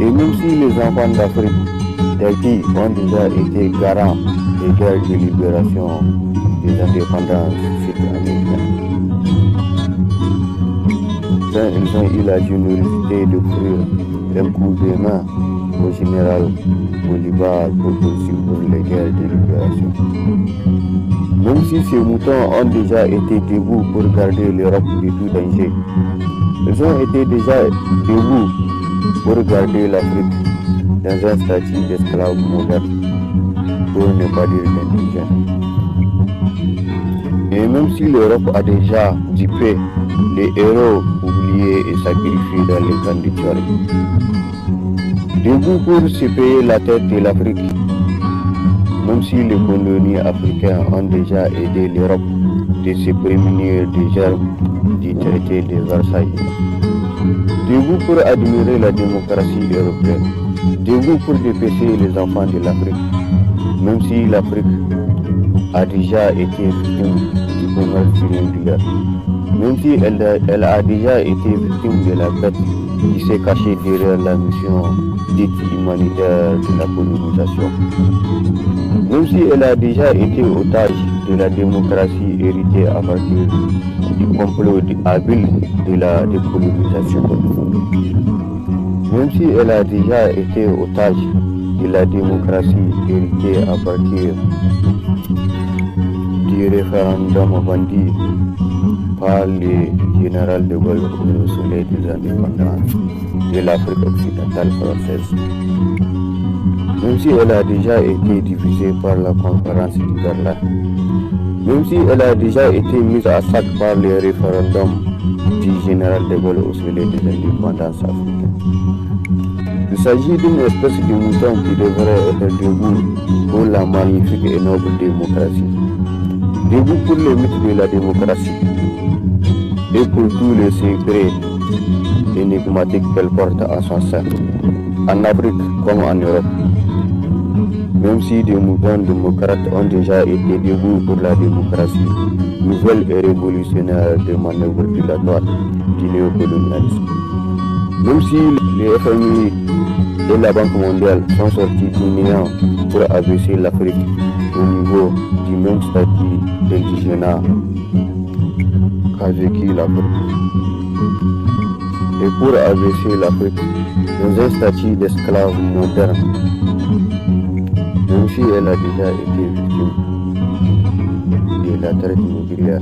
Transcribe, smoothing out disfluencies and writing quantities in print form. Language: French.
Et même si les enfants d'Afrique d'Haïti ont déjà été garants des guerres de libération des indépendances sud-américaines, ils ont eu la générosité d'offrir un coup de main au général Bolivar pour poursuivre les guerres de libération. Même si ces moutons ont déjà été debout pour garder l'Europe de tout danger, ils ont été déjà debout pour garder l'Afrique dans un statut d'esclave moderne, pour ne pas dire d'indigène. Et même si l'Europe a déjà dupé les héros oubliés et sacrifiés dans les camps de Tuareg, debout pour se payer la tête de l'Afrique, même si les colonies africaines ont déjà aidé l'Europe de se prémunir des germes du traité de Versailles. Debout pour admirer la démocratie européenne, debout pour dépêcher les enfants de l'Afrique, même si l'Afrique a déjà été victime du commerce triangulaire, même si elle a déjà été victime de la bête qui s'est cachée derrière la mission dite humanitaire de la colonisation, même si elle a déjà été otage de la démocratie héritée à partir du complot habile de la décolonisation, même si elle a déjà été otage de la démocratie héritée à partir du référendum vendu par le général de Gaulle au soleil des indépendances de l'Afrique occidentale française, même si elle a déjà été divisée par la conférence de Berlin, même si elle a déjà été mise à sac par le référendum du général de Gaulle au soleil des indépendances africaines. Il s'agit d'une espèce de mouton qui devrait être debout pour la magnifique et noble démocratie, debout pour le mythe de la démocratie et pour tous les secrets énigmatiques qu'elle porte en son sein, en Afrique comme en Europe. Même si des mouvements démocrates ont déjà été debout pour la démocratie, nouvelle et révolutionnaire des manœuvres dilatoires du néocolonialisme. Même si les FMI et la Banque mondiale sont sortis du néant pour abaisser l'Afrique au niveau du même statut d'indigénat qu'a vécu l'Afrique, et pour abaisser l'Afrique dans un statut d'esclave moderne, même si elle a déjà été victime de la traite négrière.